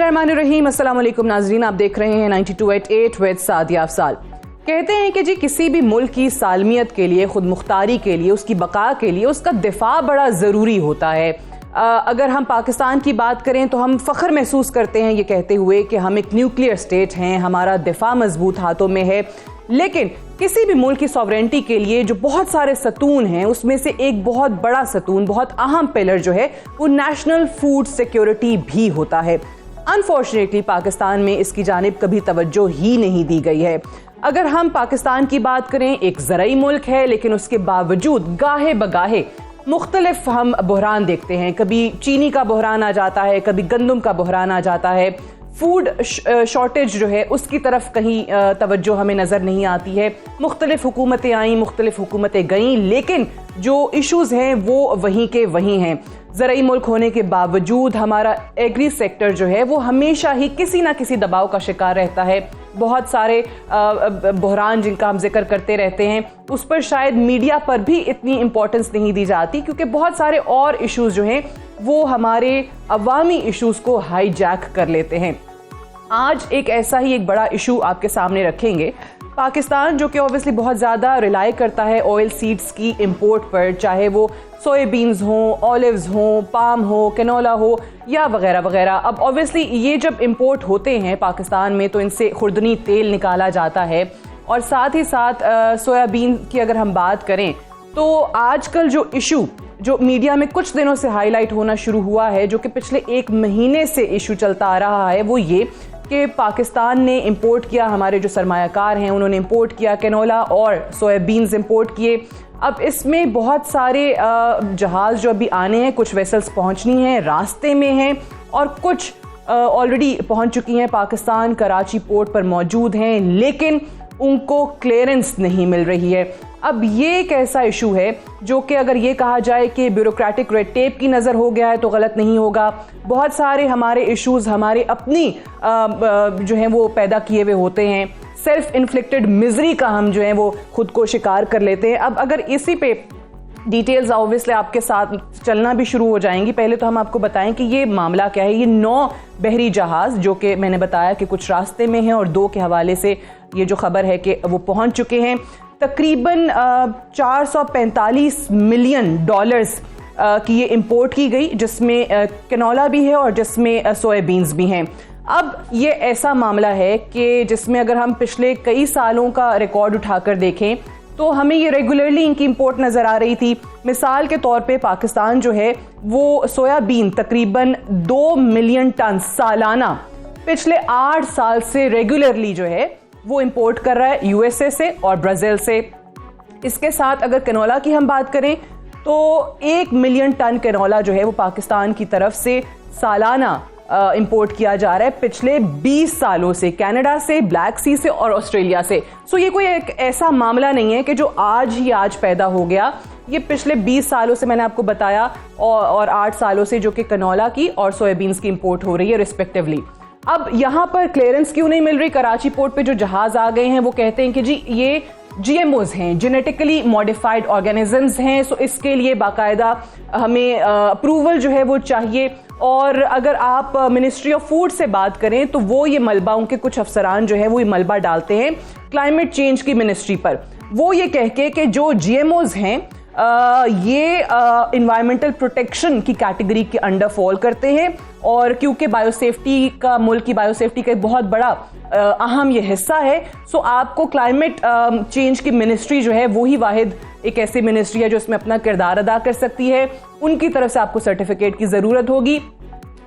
बिस्मिल्लाहिर्रहमानिर्रहीम। अस्सलाम वालेकुम नाज़रीन, आप देख रहे हैं 92.8 विद सादिया अफसाल। कहते हैं कि जी किसी भी मुल्क की सालमियत के लिए, खुद मुख्तारी के लिए, उसकी बका के लिए उसका दिफा बड़ा ज़रूरी होता है। अगर हम पाकिस्तान की बात करें तो हम फ़ख्र महसूस करते हैं ये कहते हुए कि हम एक न्यूक्लियर स्टेट हैं, हमारा दिफा मजबूत हाथों में है। लेकिन किसी भी मुल्क की सॉवरेंटी के लिए जो बहुत सारे सतून हैं, उसमें से एक बहुत बड़ा सतून, बहुत अहम पिलर जो है वो नेशनल फूड सिक्योरिटी भी होता है। अनफॉर्चुनेटली पाकिस्तान में इसकी जानिब कभी तवज्जो ही नहीं दी गई है। अगर हम पाकिस्तान की बात करें, एक ज़राई मुल्क है, लेकिन उसके बावजूद गाहे बगाहे मुख्तलिफ हम बहरान देखते हैं। कभी चीनी का बहरान आ जाता है, कभी गंदम का बहरान आ जाता है। फूड शॉर्टेज जो है उसकी तरफ कहीं तवज्जो हमें नज़र नहीं आती है। मुख्तलिफ हुकूमतें आईं, मुख्तलिफ हुकूमतें गईं, लेकिन जो इशूज़ हैं वो वहीं के वहीं हैं। ज़राई मुल्क होने के बावजूद हमारा एग्री सेक्टर जो है वो हमेशा ही किसी ना किसी दबाव का शिकार रहता है। बहुत सारे बहरान जिनका हम जिक्र करते रहते हैं, उस पर शायद मीडिया पर भी इतनी इम्पोर्टेंस नहीं दी जाती, क्योंकि बहुत सारे और इश्यूज़ जो हैं वो हमारे अवामी इश्यूज़ को हाईजैक कर लेते हैं। आज एक ऐसा ही एक बड़ा इशू आपके सामने रखेंगे। पाकिस्तान जो कि ऑब्वियसली बहुत ज़्यादा रिलाई करता है ऑयल सीड्स की इंपोर्ट पर, चाहे वो सोयाबीन्स हों, ऑलिव्स हों, पाम हो, कैनोला हो या वगैरह वगैरह। अब ऑब्वियसली ये जब इंपोर्ट होते हैं पाकिस्तान में तो इनसे खुर्दनी तेल निकाला जाता है। और साथ ही साथ सोयाबीन की अगर हम बात करें तो आजकल जो इशू जो मीडिया में कुछ दिनों से हाईलाइट होना शुरू हुआ है, जो कि पिछले एक महीने से इशू चलता आ रहा है, वो ये कि पाकिस्तान ने इंपोर्ट किया, हमारे जो सरमायाकार हैं उन्होंने इंपोर्ट किया कैनोला और सोयाबीन्स इंपोर्ट किए। अब इसमें बहुत सारे जहाज़ जो अभी आने हैं, कुछ वेसल्स पहुंचनी हैं, रास्ते में हैं, और कुछ ऑलरेडी पहुंच चुकी हैं, पाकिस्तान कराची पोर्ट पर मौजूद हैं, लेकिन उनको क्लियरेंस नहीं मिल रही है। अब ये एक ऐसा इशू है जो कि अगर ये कहा जाए कि ब्यूरोक्रेटिक रेड टेप की नज़र हो गया है तो गलत नहीं होगा। बहुत सारे हमारे इश्यूज़ हमारे अपनी जो हैं वो पैदा किए हुए होते हैं। सेल्फ इन्फ्लिक्टेड मिजरी का हम जो है वो खुद को शिकार कर लेते हैं। अब अगर इसी पे डिटेल्स ऑब्वियसली आपके साथ चलना भी शुरू हो जाएंगी, पहले तो हम आपको बताएं कि ये मामला क्या है। ये 9 बहरी जहाज़ जो कि मैंने बताया कि कुछ रास्ते में हैं और 2 के हवाले से ये जो खबर है कि वो पहुंच चुके हैं। तकरीबन 445 मिलियन डॉलर्स की ये इंपोर्ट की गई, जिसमें कैनोला भी है और जिसमें सोयाबीन्स भी हैं। अब ये ऐसा मामला है कि जिसमें अगर हम पिछले कई सालों का रिकॉर्ड उठाकर देखें तो हमें ये रेगुलरली इनकी इंपोर्ट नज़र आ रही थी। मिसाल के तौर पे पाकिस्तान जो है वो सोयाबीन तकरीबन 2 मिलियन टन सालाना पिछले 8 साल से रेगुलरली जो है वो इंपोर्ट कर रहा है यूएसए से और ब्राज़ील से। इसके साथ अगर कैनोला की हम बात करें तो 1 मिलियन टन कैनोला जो है वो पाकिस्तान की तरफ से सालाना इंपोर्ट किया जा रहा है पिछले 20 सालों से, कनाडा से, ब्लैक सी से और ऑस्ट्रेलिया से। सो ये कोई एक ऐसा मामला नहीं है कि जो आज पैदा हो गया। ये पिछले 20 सालों से मैंने आपको बताया और 8 सालों से जो कि कैनोला की और सोयाबीन्स की इंपोर्ट हो रही है रिस्पेक्टिवली। अब यहाँ पर क्लियरेंस क्यों नहीं मिल रही? कराची पोर्ट पे जो जहाज आ गए हैं वो कहते हैं कि जी ये GMOs हैं, जेनेटिकली मॉडिफाइड ऑर्गेनिजम्स हैं, सो इसके लिए बाकायदा हमें अप्रूवल जो है वो चाहिए। और अगर आप मिनिस्ट्री ऑफ फूड से बात करें तो वो ये मलबा, उनके कुछ अफसरान जो है वो ये मलबा डालते हैं क्लाइमेट चेंज की मिनिस्ट्री पर, वो ये कह के कि जो GMOs हैं ये इन्वायरमेंटल प्रोटेक्शन की कैटेगरी के अंडर फॉल करते हैं। और क्योंकि बायोसेफ्टी का, मुल्क की बायोसेफ्टी का एक बहुत बड़ा अहम ये हिस्सा है, सो आपको क्लाइमेट चेंज की मिनिस्ट्री जो है वो ही वाहिद एक ऐसी मिनिस्ट्री है जो इसमें अपना किरदार अदा कर सकती है। उनकी तरफ से आपको सर्टिफिकेट की ज़रूरत होगी।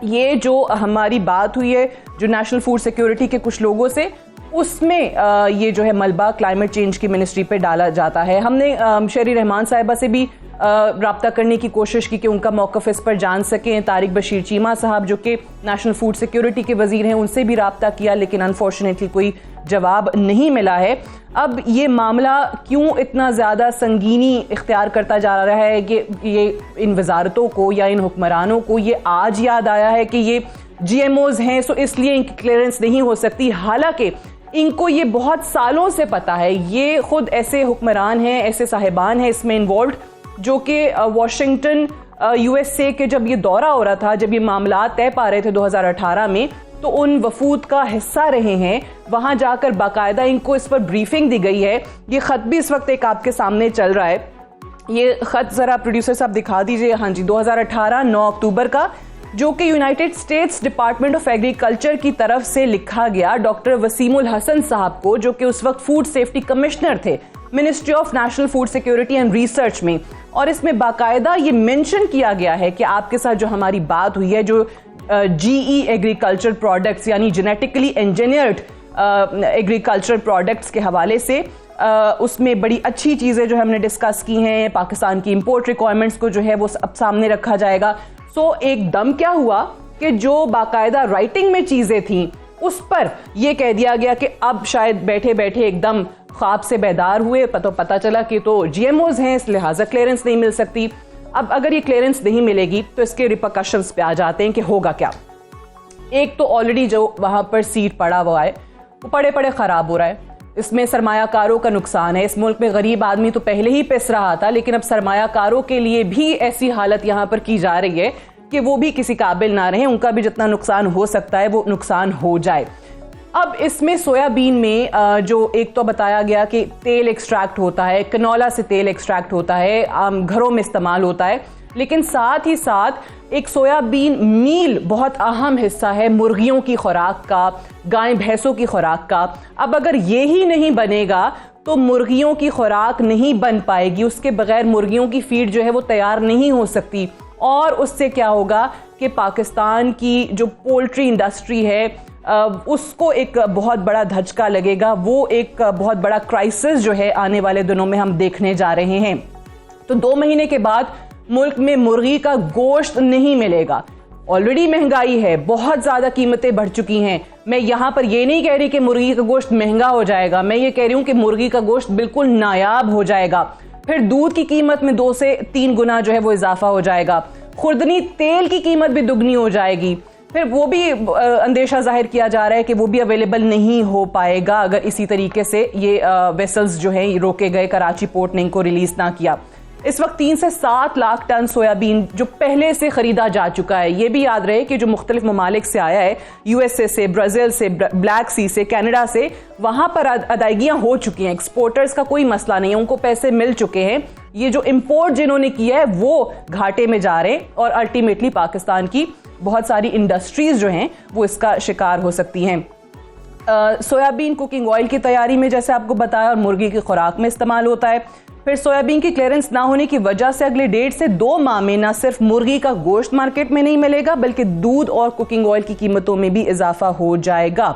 ये जो हमारी बात हुई है जो नेशनल फूड सिक्योरिटी के कुछ लोगों से, उसमें ये जो है मलबा क्लाइमेट चेंज की मिनिस्ट्री पे डाला जाता है। हमने शहरी रहमान साहिबा से भी रब्ता करने की कोशिश की कि उनका मौक़िफ़ इस पर जान सकें। तारिक बशीर चीमा साहब जो कि नेशनल फूड सिक्योरिटी के वज़ीर हैं, उनसे भी रब्ता किया, लेकिन अनफॉर्चुनेटली कोई जवाब नहीं मिला है। अब ये मामला क्यों इतना ज़्यादा संगीनी इख्तियार करता जा रहा है कि ये इन वजारतों को या इन हुक्मरानों को ये आज याद आया है कि ये GMOs हैं, सो इसलिए इनकी क्लियरेंस नहीं हो सकती। हालांकि इनको ये बहुत सालों से पता है। ये खुद ऐसे हुक्मरान हैं, ऐसे साहिबान हैं इसमें इन्वॉल्व, जो कि वॉशिंगटन USA के जब ये दौरा हो रहा था, जब ये मामला तय पा रहे थे 2018 में, तो उन वफूद का हिस्सा रहे हैं, वहां जाकर बाकायदा इनको इस पर ब्रीफिंग दी गई है। ये खत भी इस वक्त एक आपके सामने चल रहा है। ये खत जरा प्रोड्यूसर साहब दिखा दीजिए। हाँ जी, 2018 9 अक्टूबर का, जो कि United states department of agriculture की तरफ से लिखा गया डॉक्टर वसीमुल हसन साहब को, जो कि उस वक्त फूड सेफ्टी कमिश्नर थे ministry of national food security and research में। और इसमें बाकायदा ये मेंशन किया गया है कि आपके साथ जो हमारी बात हुई है, जो जीई एग्रीकल्चर प्रोडक्ट्स यानी जेनेटिकली इंजीनियर्ड एग्रीकल्चर प्रोडक्ट्स के हवाले से, उसमें बड़ी अच्छी चीज़ें जो हमने डिस्कस की हैं। पाकिस्तान की इंपोर्ट रिक्वायरमेंट्स को जो है वो अब सामने रखा जाएगा। सो एकदम क्या हुआ कि जो बाकायदा राइटिंग में चीज़ें थी उस पर यह कह दिया गया कि अब शायद बैठे बैठे एकदम ख्वाब से बेदार हुए, पता चला कि तो जीएमओज हैं, इस लिहाजा क्लियरेंस नहीं मिल सकती। अब अगर ये क्लियरेंस नहीं मिलेगी तो इसके रिपरकशंस पे आ जाते हैं कि होगा क्या। एक तो ऑलरेडी जो वहां पर सीट पड़ा हुआ है वो पड़े पड़े खराब हो रहा है, इसमें सरमायाकारों का नुकसान है। इस मुल्क में गरीब आदमी तो पहले ही पिस रहा था, लेकिन अब सरमायाकारों के लिए भी ऐसी हालत यहां पर की जा रही है कि वो भी किसी काबिल ना रहे, उनका भी जितना नुकसान हो सकता है वो नुकसान हो जाए। अब इसमें सोयाबीन में जो एक तो बताया गया कि तेल एक्सट्रैक्ट होता है, कनोला से तेल एक्सट्रैक्ट होता है, घरों में इस्तेमाल होता है, लेकिन साथ ही साथ एक सोयाबीन मील बहुत अहम हिस्सा है मुर्गियों की खुराक का, गाय भैंसों की खुराक का। अब अगर ये ही नहीं बनेगा तो मुर्गियों की खुराक नहीं बन पाएगी, उसके बगैर मुर्गियों की फीड जो है वो तैयार नहीं हो सकती। और उससे क्या होगा कि पाकिस्तान की जो पोल्ट्री इंडस्ट्री है उसको एक बहुत बड़ा धचका लगेगा। वो एक बहुत बड़ा क्राइसिस जो है आने वाले दिनों में हम देखने जा रहे हैं। तो 2 महीने के बाद मुल्क में मुर्गी का गोश्त नहीं मिलेगा। ऑलरेडी महंगाई है, बहुत ज्यादा कीमतें बढ़ चुकी हैं। मैं यहां पर ये नहीं कह रही कि मुर्गी का गोश्त महंगा हो जाएगा, मैं ये कह रही हूं कि मुर्गी का गोश्त बिल्कुल नायाब हो जाएगा। फिर दूध की कीमत में 2 से 3 गुना जो है वो इजाफा हो जाएगा। खुर्दनी तेल की कीमत भी दुगनी हो जाएगी। फिर वो भी अंदेशा जाहिर किया जा रहा है कि वो भी अवेलेबल नहीं हो पाएगा अगर इसी तरीके से ये वेसल्स जो हैं रोके गए, कराची पोर्ट ने इनको रिलीज ना किया। इस वक्त 3 से 7 लाख टन सोयाबीन जो पहले से खरीदा जा चुका है। ये भी याद रहे कि जो मुख्तलिफ ममालिक से आया है, यूएसए से, ब्राजील से, ब्लैक सी से, कनाडा से, वहां पर अदायगियां हो चुकी हैं। एक्सपोर्टर्स का कोई मसला नहीं है, उनको पैसे मिल चुके हैं। ये जो इंपोर्ट जिन्होंने किया है वो घाटे में जा रहे हैं और अल्टीमेटली पाकिस्तान की बहुत सारी इंडस्ट्रीज जो हैं वो इसका शिकार हो सकती हैं। सोयाबीन कुकिंग ऑयल की तैयारी में जैसे आपको बताया और मुर्गी की खुराक में इस्तेमाल होता है। फिर सोयाबीन की क्लियरेंस ना होने की वजह से अगले 1.5 से 2 माह में न सिर्फ मुर्गी का गोश्त मार्केट में नहीं मिलेगा, बल्कि दूध और कुकिंग ऑयल की कीमतों में भी इजाफा हो जाएगा।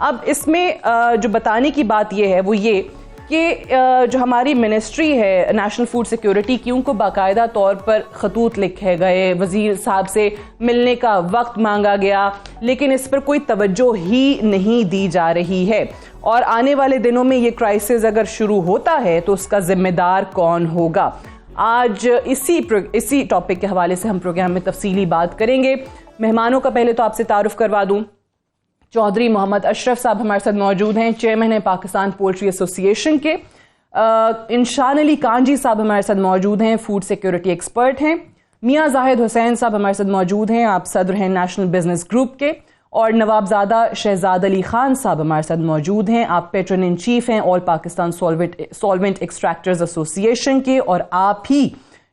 अब इसमें जो बताने की बात यह है वो ये कि जो हमारी मिनिस्ट्री है नेशनल फूड सिक्योरिटी की, उनको बाकायदा तौर पर खतूत लिखे गए, वजीर साहब से मिलने का वक्त मांगा गया, लेकिन इस पर कोई तवज्जो ही नहीं दी जा रही है। और आने वाले दिनों में ये क्राइसिस अगर शुरू होता है तो उसका जिम्मेदार कौन होगा? आज इसी टॉपिक के हवाले से हम प्रोग्राम में तफसीली बात करेंगे। मेहमानों का पहले तो आपसे तारुफ करवा दूं। चौधरी मोहम्मद अशरफ साहब हमारे साथ मौजूद हैं, चेयरमैन है पाकिस्तान पोल्ट्री एसोसिएशन के। इंशान अली कांजी साहब हमारे साथ मौजूद हैं, फूड सिक्योरिटी एक्सपर्ट हैं। मियां जाहिद हुसैन साहब हमारे साथ मौजूद हैं, आप सदर हैं नेशनल बिजनेस ग्रुप के। और नवाबजादा शहजाद अली खान साहब हमारे साथ मौजूद हैं, आप पेट्रन इन चीफ हैं all Pakistan solvent extractors association के, और आप ही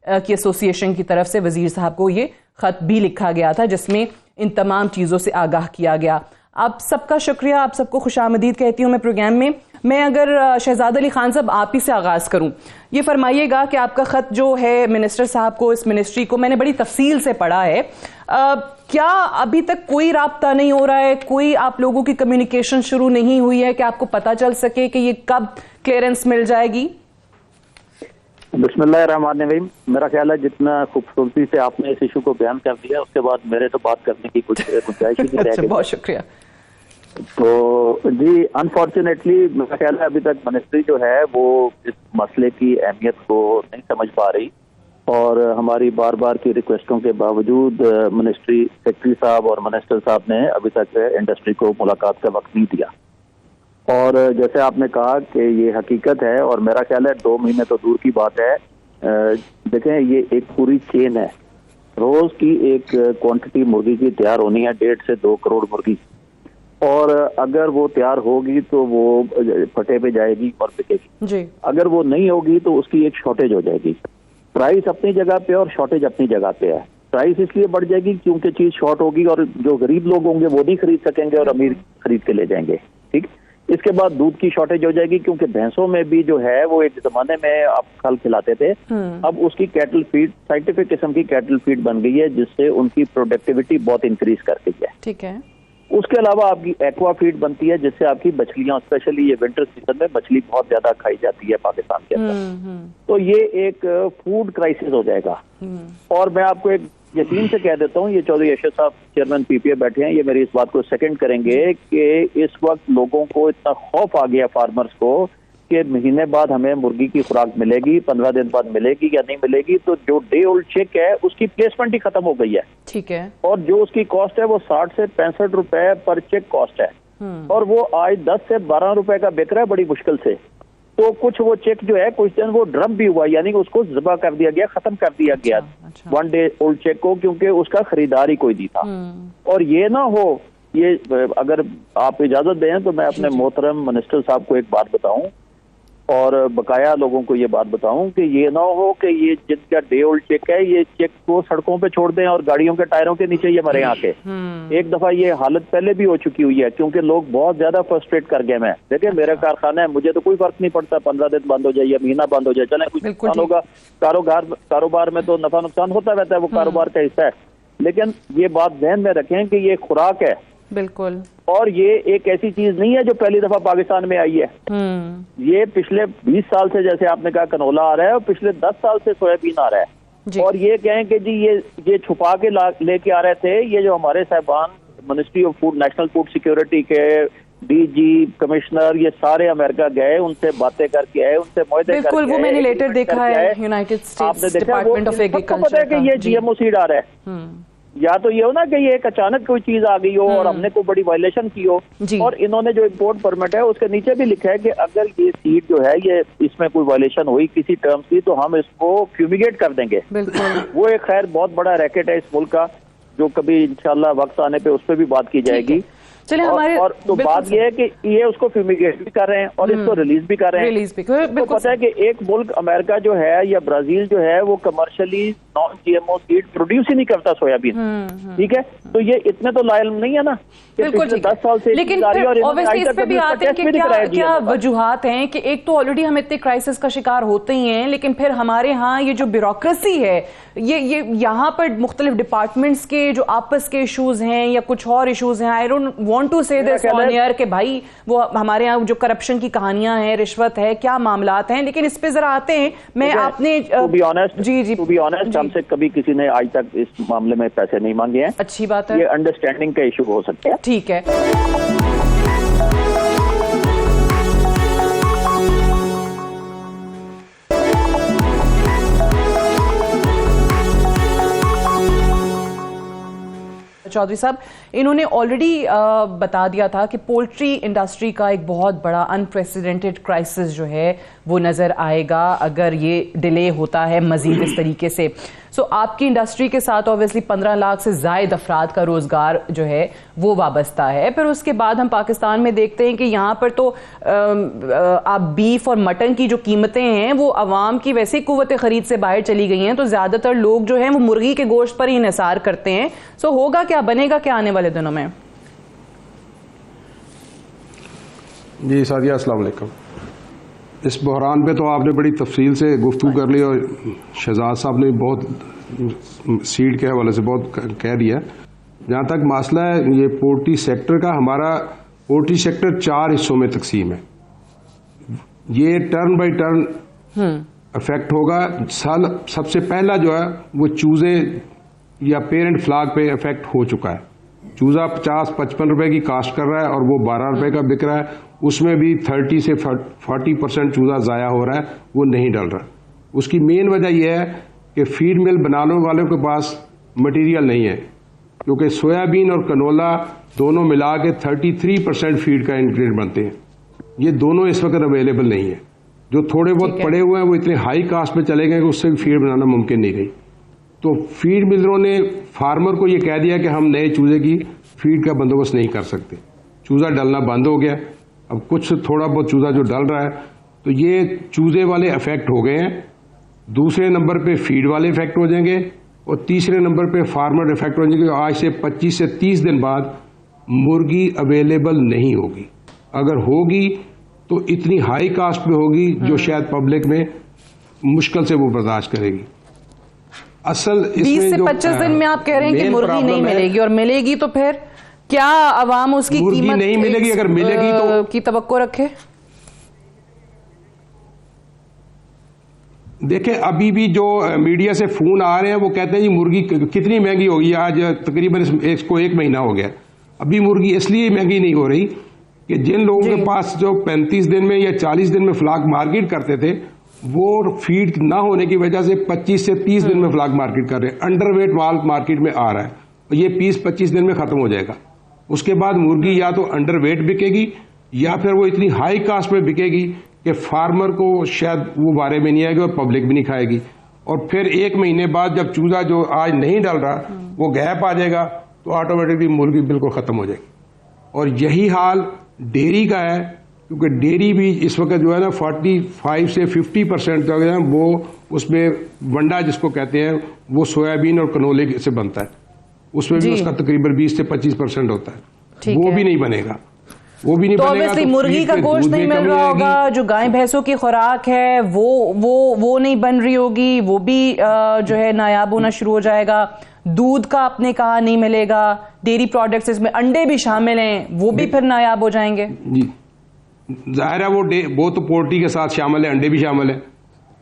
की एसोसिएशन की तरफ से वजीर साहब को ये खत भी लिखा गया था जिसमें इन तमाम चीज़ों से आगाह किया गया। आप सबका शुक्रिया, आप सबको खुशामदीद कहती हूँ मैं प्रोग्राम में। मैं अगर शहजाद अली खान साहब आप ही से आगाज़ करूँ, ये फरमाइएगा कि आपका ख़त जो है मिनिस्टर साहब को, इस मिनिस्ट्री को मैंने बड़ी तफसील से पढ़ा है, क्या अभी तक कोई राब्ता नहीं हो रहा है, कोई आप लोगों की कम्युनिकेशन शुरू नहीं हुई है कि आपको पता चल सके कि ये कब क्लियरेंस मिल जाएगी? बिस्मिल्लाहिर्रहमानिर्रहीम। मेरा ख्याल है जितना खूबसूरती से आपने इस इशू को बयान कर दिया, उसके बाद मेरे तो बात करने की कुछ गुंजाइश नहीं रह गई। बहुत शुक्रिया। तो जी, अनफॉर्चुनेटली मेरा ख्याल है अभी तक मिनिस्ट्री जो है वो इस मसले की अहमियत को नहीं समझ पा रही, और हमारी बार बार की रिक्वेस्टों के बावजूद मिनिस्ट्री सेक्रेटरी साहब और मिनिस्टर साहब ने अभी तक इंडस्ट्री को मुलाकात का वक्त नहीं दिया। और जैसे आपने कहा कि ये हकीकत है, और मेरा ख्याल है 2 महीने तो दूर की बात है। देखें, ये एक पूरी चेन है। रोज की एक क्वांटिटी मुर्गी की तैयार होनी है 1.5 से 2 करोड़ मुर्गी, और अगर वो तैयार होगी तो वो फटे पे जाएगी और बिकेगी जी। अगर वो नहीं होगी तो उसकी एक शॉर्टेज हो जाएगी। प्राइस अपनी जगह पे और शॉर्टेज अपनी जगह पे है। प्राइस इसलिए बढ़ जाएगी क्योंकि चीज शॉर्ट होगी और जो गरीब लोग होंगे वो नहीं खरीद सकेंगे और अमीर खरीद के ले जाएंगे। ठीक। इसके बाद दूध की शॉर्टेज हो जाएगी क्योंकि भैंसों में भी जो है वो एक जमाने में आप खल खिलाते थे, अब उसकी कैटल फीड साइंटिफिक किस्म की कैटल फीड बन गई है जिससे उनकी प्रोडक्टिविटी बहुत इंक्रीज कर गई है। ठीक है। उसके अलावा आपकी एक्वा फीड बनती है जिससे आपकी मछलियां, स्पेशली ये विंटर सीजन में मछली बहुत ज्यादा खाई जाती है पाकिस्तान के अंदर, तो ये एक फूड क्राइसिस हो जाएगा। और मैं आपको एक यकीन से कह देता हूँ, ये चौधरी अशरफ साहब चेयरमैन पीपीए बैठे हैं, ये मेरी इस बात को सेकंड करेंगे कि इस वक्त लोगों को इतना खौफ आ गया फार्मर्स को कि महीने बाद हमें मुर्गी की खुराक मिलेगी, 15 दिन बाद मिलेगी या नहीं मिलेगी, तो जो डे ओल्ड चिक है उसकी प्लेसमेंट ही खत्म हो गई है। ठीक है। और जो उसकी कॉस्ट है वो 60 से 65 रुपए पर चिक कॉस्ट है और वो आज 10 से 12 रुपए का बिक रहा है बड़ी मुश्किल से। तो कुछ वो चिक जो है कुछ दिन वो ड्रम भी हुआ, यानी कि उसको ज़िबा कर दिया गया, खत्म कर दिया गया अच्छा। 1 डे ओल्ड चिक को, क्योंकि उसका खरीदार ही कोई नहीं था। और ये ना हो, ये अगर आप इजाजत दें तो मैं अपने मोहतरम मिनिस्टर साहब को एक बात बताऊं और बकाया लोगों को ये बात बताऊं कि ये ना हो कि ये जिनका डे ओल्ड चेक है ये चेक को सड़कों पे छोड़ दें और गाड़ियों के टायरों के नीचे ये मरे आके। एक दफा ये हालत पहले भी हो चुकी हुई है क्योंकि लोग बहुत ज्यादा फ्रस्ट्रेट कर गए। मैं देखिए मेरा कारखाना है, मुझे तो कोई फर्क नहीं पड़ता 15 दिन बंद हो जाए या महीना बंद हो जाए, चले कुछ नुकसान होगा, कारोबार में तो नफा नुकसान होता रहता है, वो कारोबार का हिस्सा है। लेकिन ये बात ध्यान में रखें कि ये खुराक है बिल्कुल, और ये एक ऐसी चीज नहीं है जो पहली दफा पाकिस्तान में आई है। ये पिछले 20 साल से, जैसे आपने कहा, कनोला आ रहा है और पिछले 10 साल से सोयाबीन आ रहा है। और ये कहें कि जी ये छुपा के लेके आ रहे थे, ये जो हमारे साहबान ministry of food, national food security के डीजी, कमिश्नर, ये सारे अमेरिका गए, उनसे बातें करके आए, उनसे मुआहदे करके वो मैंने लेटर देखा है United states department of agriculture, पता है कि ये जीएमओ सीड आ रहा है। या तो ये हो ना कि ये एक अचानक कोई चीज आ गई हो और हमने कोई बड़ी वायलेशन की हो, और इन्होंने जो इम्पोर्ट परमिट है उसके नीचे भी लिखा है कि अगर ये सीड जो है ये इसमें कोई वायलेशन हुई किसी टर्म्स की तो हम इसको फ्यूमिगेट कर देंगे। वो एक खैर बहुत बड़ा रैकेट है इस मुल्क का, जो कभी इंशाल्लाह वक्त आने पे उस पर भी बात की जाएगी। चलिए हमारे और तो बात यह है कि ये उसको फ्यूमिगेट भी कर रहे हैं और इसको रिलीज भी कर रहे हैं। तो पता है कि एक मुल्क अमेरिका जो है या ब्राजील जो है वो commercially non GMO seed produce ही नहीं करता सोयाबीन। ठीक है, तो ये इतने तो लायल नहीं है ना कि पिछले 10 साल से। लेकिन ऑब्वियसली इस पे भी आते हैं कि क्या वजूहात हैं कि एक तो ऑलरेडी हम इतने क्राइसिस का शिकार होते ही हैं, लेकिन फिर हमारे यहाँ ये जो ब्यूरोक्रेसी है, ये यहाँ पर मुख्तलिफ डिपार्टमेंट्स के जो आपस के इशूज हैं या कुछ और इशूज हैं, आई डोंट वांट टू से दिस ऑन एयर कि भाई वो हमारे यहाँ जो करप्शन की कहानियां हैं, रिश्वत है, क्या मामलात हैं, लेकिन इस पे जरा आते हैं। मैं आपने टू बी ऑनेस्ट हमसे कभी किसी ने आज तक इस मामले में पैसे नहीं मांगे हैं। अच्छी बात है, ये अंडरस्टैंडिंग का इशू हो सकता है। ठीक है। चौधरी साहब, इन्होंने ऑलरेडी बता दिया था कि पोल्ट्री इंडस्ट्री का एक बहुत बड़ा अनप्रेसिडेंटेड क्राइसिस जो है वो नज़र आएगा अगर ये डिले होता है मजीद इस तरीके से। सो आपकी इंडस्ट्री के साथ ऑब्वियसली 15 लाख से ज़ायद अफराद का रोज़गार जो है वो वाबस्ता है। फिर उसके बाद हम पाकिस्तान में देखते हैं कि यहाँ पर तो आप बीफ और मटन की जो कीमतें हैं वो अवाम की वैसे ही कुव्वत ख़रीद से बाहर चली गई हैं, तो ज़्यादातर लोग जो हैं वो मुर्गी के गोश्त पर ही इंहिसार करते हैं। सो होगा क्या, बनेगा क्या आने वाले दिनों में? जी सादिया, अस्सलाम वालेकुम। इस बहरान पे तो आपने बड़ी तफसील से गुफ्तगू कर ली और शहजाद साहब ने बहुत सीड के हवाले से बहुत कह दिया। जहाँ तक मसला है ये पोल्ट्री सेक्टर का, हमारा पोल्ट्री सेक्टर 4 हिस्सों में तकसीम है। ये टर्न बाई टर्न अफेक्ट होगा। सबसे पहला जो है वो चूजे या पेरेंट फ्लाग पे अफेक्ट हो चुका है। चूजा 50-55 रुपए की कास्ट कर रहा है और वो 12 रुपए का बिक रहा है। उसमें भी 30 से 40% चूजा ज़ाया हो रहा है, वो नहीं डल रहा। उसकी मेन वजह यह है कि फीड मिल बनाने वालों के पास मटेरियल नहीं है, क्योंकि सोयाबीन और कनोला दोनों मिला के 33% फीड का इंग्रेडिएंट बनते हैं। ये दोनों इस वक्त अवेलेबल नहीं है। जो थोड़े बहुत पड़े हुए हैं वो इतने हाई कास्ट पे चले गए कि उससे भी फीड बनाना मुमकिन नहीं रही। तो फीड मिलरों ने फार्मर को ये कह दिया कि हम नए चूजे की फीड का बंदोबस्त नहीं कर सकते। चूज़ा डलना बंद हो गया, अब कुछ थोड़ा बहुत चूज़ा जो डल रहा है, तो ये चूज़े वाले इफेक्ट हो गए हैं। दूसरे नंबर पे फीड वाले इफेक्ट हो जाएंगे और तीसरे नंबर पे फार्मर इफेक्ट हो जाएंगे। आज से 25 से 30 दिन बाद मुर्गी अवेलेबल नहीं होगी, अगर होगी तो इतनी हाई कास्ट पे होगी जो शायद पब्लिक में मुश्किल से वो बर्दाश्त करेगी। असल 20 से 25 दिन में आप कह रहे हैं कि मुर्गी नहीं मिलेगी, और मिलेगी तो फिर क्या अवाम उसकी कीमत नहीं मिलेगी? अगर मिलेगी तो की तवक्को रखे? देखें, अभी भी जो मीडिया से फोन आ रहे हैं वो कहते हैं जी मुर्गी कितनी महंगी होगी। आज तकरीबन इसको 1 महीना हो गया, अभी मुर्गी इसलिए महंगी नहीं हो रही कि जिन लोगों के पास जो 35 दिन में या 40 दिन में फ्लाक मार्केट करते थे, वो फीड ना होने की वजह से 25 से 30 दिन में फ्लाक मार्केट कर रहे हैं। अंडरवेट माल मार्केट में आ रहा है और ये 20-25 दिन में खत्म हो जाएगा। उसके बाद मुर्गी या तो अंडरवेट बिकेगी या फिर वो इतनी हाई कास्ट में बिकेगी कि फार्मर को शायद वो बारे में नहीं आएगी और पब्लिक भी नहीं खाएगी। और फिर 1 महीने बाद जब चूजा जो आज नहीं डल रहा वो गैप आ जाएगा तो ऑटोमेटिकली मुर्गी बिल्कुल खत्म हो जाएगी। और यही हाल डेयरी का है, क्योंकि डेयरी भी इस वक्त जो है ना 45 से 50% जो है वो उसमें वंडा जिसको कहते हैं वो सोयाबीन और कनोले से बनता है, उसमें भी उसका तकरीबन 20 से 25% होता है, वो भी नहीं बनेगा, वो भी नहीं तो बनेगा। ऑब्वियसली मुर्गी का गोश्त नहीं मिल रहा होगा, जो गाय भैंसों की खुराक है वो नहीं बन रही होगी, वो भी जो है नायाब होना शुरू हो जाएगा। दूध का आपने कहा नहीं मिलेगा, डेयरी प्रोडक्ट्स इसमें अंडे भी शामिल हैं, वो भी फिर नायाब हो जाएंगे। जी जाहिर है वो तो पोल्ट्री के साथ शामिल है, अंडे भी शामिल है।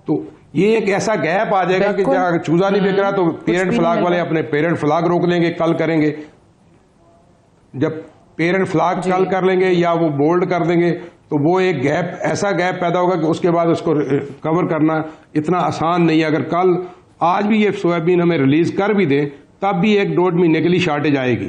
तो ये एक ऐसा गैप आ जाएगा कि अगर चूजा नहीं बिक रहा तो पेरेंट फ्लाग वाले अपने पेरेंट फ्लाग रोक लेंगे, कल करेंगे। जब पेरेंट फ्लाग कल कर लेंगे या वो बोल्ड कर देंगे तो वो एक गैप, ऐसा गैप पैदा होगा कि उसके बाद उसको कवर करना इतना आसान नहीं है। अगर कल आज भी ये सोयाबीन हमें रिलीज कर भी दें तब भी 1-1.5 महीने के लिए शॉर्टेज आएगी।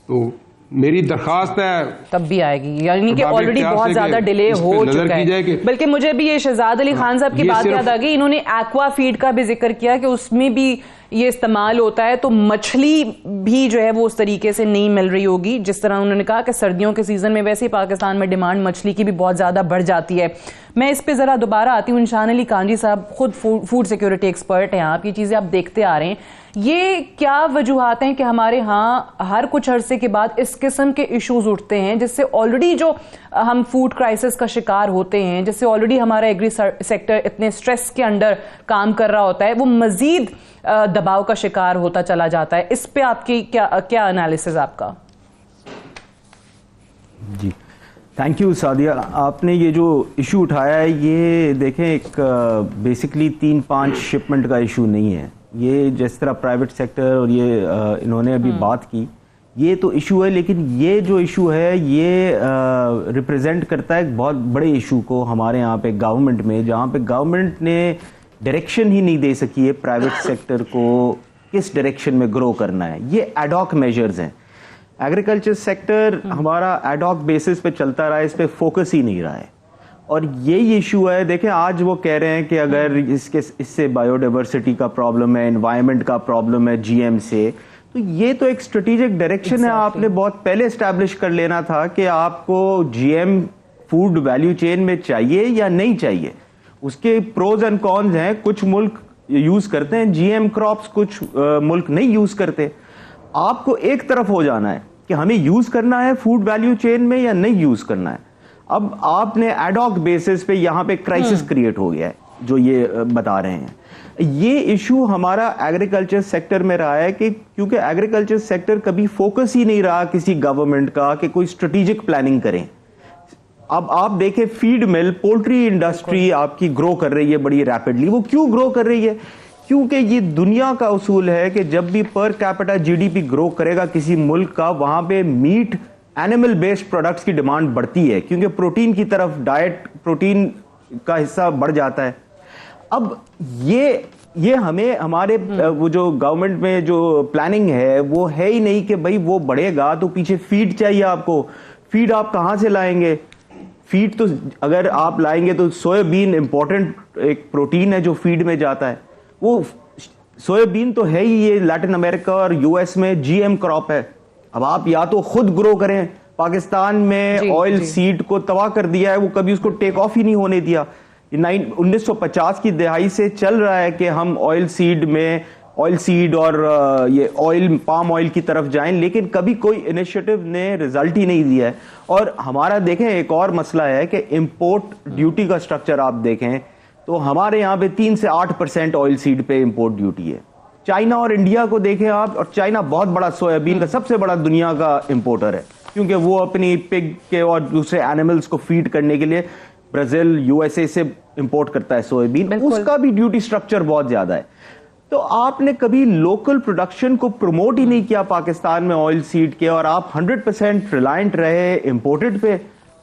तो मेरी दरखास्त है तब भी आएगी, यानी कि ऑलरेडी बहुत ज्यादा डिले हो चुका है। बल्कि मुझे भी ये शहजाद अली खान साहब की बात याद आ गई, इन्होंने एक्वा फीड का भी जिक्र किया कि उसमें भी ये इस्तेमाल होता है, तो मछली भी जो है वो उस तरीके से नहीं मिल रही होगी जिस तरह उन्होंने कहा कि सर्दियों के सीजन में वैसे ही पाकिस्तान में डिमांड मछली की भी बहुत ज्यादा बढ़ जाती है। मैं इस पे जरा दोबारा आती हूँ। निशान अली कांजी साहब खुद फूड सिक्योरिटी एक्सपर्ट हैं, आप ये चीजें आप देखते आ रहे हैं, ये क्या वजूहात हैं कि हमारे यहाँ हर कुछ अरसे के बाद इस किस्म के इश्यूज उठते हैं जिससे ऑलरेडी जो हम फूड क्राइसिस का शिकार होते हैं, जिससे ऑलरेडी हमारा एग्री सेक्टर इतने स्ट्रेस के अंडर काम कर रहा होता है, वो मजीद दबाव का शिकार होता चला जाता है। इस पे आपकी क्या एनालिसिस आपका? जी थैंक यू सादिया, आपने ये जो इशू उठाया है ये देखें एक बेसिकली 3-5 शिपमेंट का इशू नहीं है। ये जिस तरह प्राइवेट सेक्टर और ये इन्होंने अभी बात की, ये तो इशू है, लेकिन ये जो इशू है ये रिप्रेजेंट करता है एक बहुत बड़े इशू को हमारे यहाँ पे गवर्नमेंट में, जहाँ पे गवर्नमेंट ने डायरेक्शन ही नहीं दे सकी है प्राइवेट सेक्टर को किस डायरेक्शन में ग्रो करना है। ये एडॉक मेजर्स हैं। एग्रीकल्चर सेक्टर हमारा एडॉक बेसिस पे चलता रहा है, इस पे फोकस ही नहीं रहा है और यही इशू है। देखें आज वो कह रहे हैं कि अगर इससे बायोडाइवर्सिटी का प्रॉब्लम है, एनवायरनमेंट का प्रॉब्लम है जीएम से, तो ये तो एक स्ट्रेटेजिक डायरेक्शन है, आपने बहुत पहले एस्टैब्लिश कर लेना था कि आपको जीएम फूड वैल्यू चेन में चाहिए या नहीं चाहिए। उसके प्रोज एंड कॉन्स हैं, कुछ मुल्क यूज करते हैं जीएम क्रॉप्स, कुछ मुल्क नहीं यूज करते। आपको एक तरफ हो जाना है कि हमें यूज करना है फूड वैल्यू चेन में या नहीं यूज करना है। अब आपने एडॉक बेसिस पे यहां पे क्राइसिस क्रिएट हो गया है जो ये बता रहे हैं। ये इशू हमारा एग्रीकल्चर सेक्टर में रहा है कि क्योंकि एग्रीकल्चर सेक्टर कभी फोकस ही नहीं रहा किसी गवर्नमेंट का कि कोई स्ट्रेटेजिक प्लानिंग करें। अब आप देखें फीड मिल, पोल्ट्री इंडस्ट्री आपकी ग्रो कर रही है बड़ी रैपिडली। वो क्यों ग्रो कर रही है? क्योंकि ये दुनिया का उसूल है कि जब भी पर कैपिटा जीडीपी ग्रो करेगा किसी मुल्क का, वहां पे मीट एनिमल बेस्ड प्रोडक्ट्स की डिमांड बढ़ती है, क्योंकि प्रोटीन की तरफ डाइट प्रोटीन का हिस्सा बढ़ जाता है। अब ये हमें हमारे वो जो गवर्नमेंट में जो प्लानिंग है वो है ही नहीं कि भाई वो बढ़ेगा तो पीछे फीड चाहिए आपको। फीड आप कहां से लाएंगे? फीड तो अगर आप लाएंगे तो सोयाबीन इंपॉर्टेंट एक प्रोटीन है जो फीड में जाता है। वो सोयाबीन तो है ही, ये लैटिन अमेरिका और यूएस में जीएम क्रॉप है। अब आप या तो खुद ग्रो करें, पाकिस्तान में ऑयल सीड को तबाह कर दिया है, वो कभी उसको टेक ऑफ ही नहीं होने दिया। 1950 की दहाई से चल रहा है कि हम ऑयल सीड और ये पाम ऑयल की तरफ जाएं, लेकिन कभी कोई इनिशिएटिव ने रिजल्ट ही नहीं दिया है। और हमारा देखें एक और मसला है कि इंपोर्ट ड्यूटी का स्ट्रक्चर आप देखें तो हमारे यहाँ पे 3 से 8% ऑयल सीड पे इंपोर्ट ड्यूटी है। चाइना और इंडिया को देखें आप, और चाइना बहुत बड़ा सोयाबीन का सबसे बड़ा दुनिया का इंपोर्टर है, क्योंकि वो अपनी पिग के और दूसरे एनिमल्स को फीड करने के लिए ब्राजील, यूएसए से इंपोर्ट करता है सोयाबीन, उसका भी ड्यूटी स्ट्रक्चर बहुत ज्यादा है। तो आपने कभी लोकल प्रोडक्शन को प्रमोट ही नहीं किया पाकिस्तान में ऑयल सीड के, और आप 100% रिलायंट रहे इंपोर्टेड पे।